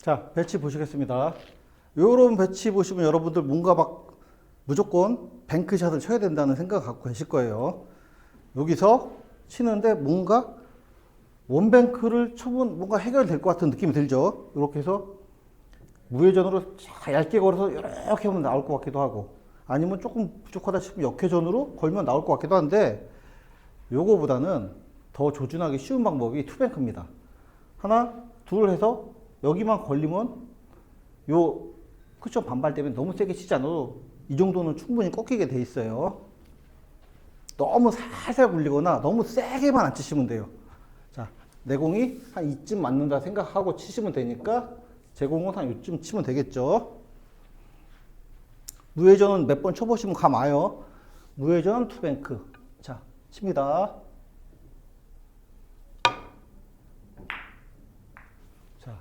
자, 배치 보시겠습니다. 요런 배치 보시면 여러분들 뭔가 막 무조건 뱅크샷을 쳐야 된다는 생각 갖고 계실 거예요. 여기서 치는데 뭔가 원뱅크를 쳐본 뭔가 해결될 것 같은 느낌이 들죠. 이렇게 해서 무회전으로 얇게 걸어서 이렇게 하면 나올 것 같기도 하고, 아니면 조금 부족하다 싶으면 역회전으로 걸면 나올 것 같기도 한데, 요거보다는 더 조준하기 쉬운 방법이 투뱅크입니다. 하나, 둘 해서 여기만 걸리면 요 쿠션 반발 때문에 너무 세게 치지 않아도 이 정도는 충분히 꺾이게 돼 있어요. 너무 살살 굴리거나 너무 세게만 안 치시면 돼요. 자, 내 공이 한 이쯤 맞는다 생각하고 치시면 되니까 제 공은 한 이쯤 치면 되겠죠. 무회전은 몇 번 쳐보시면 감 와요. 무회전 투뱅크. 자, 칩니다. 자,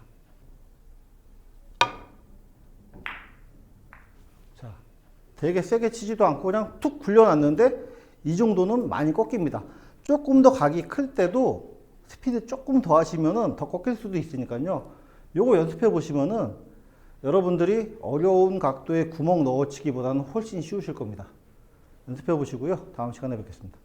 자, 되게 세게 치지도 않고 그냥 툭 굴려놨는데 이 정도는 많이 꺾입니다. 조금 더 각이 클 때도 스피드 조금 더 하시면은 더 꺾일 수도 있으니까요. 요거 연습해 보시면은 여러분들이 어려운 각도에 구멍 넣어치기보다는 훨씬 쉬우실 겁니다. 연습해 보시고요. 다음 시간에 뵙겠습니다.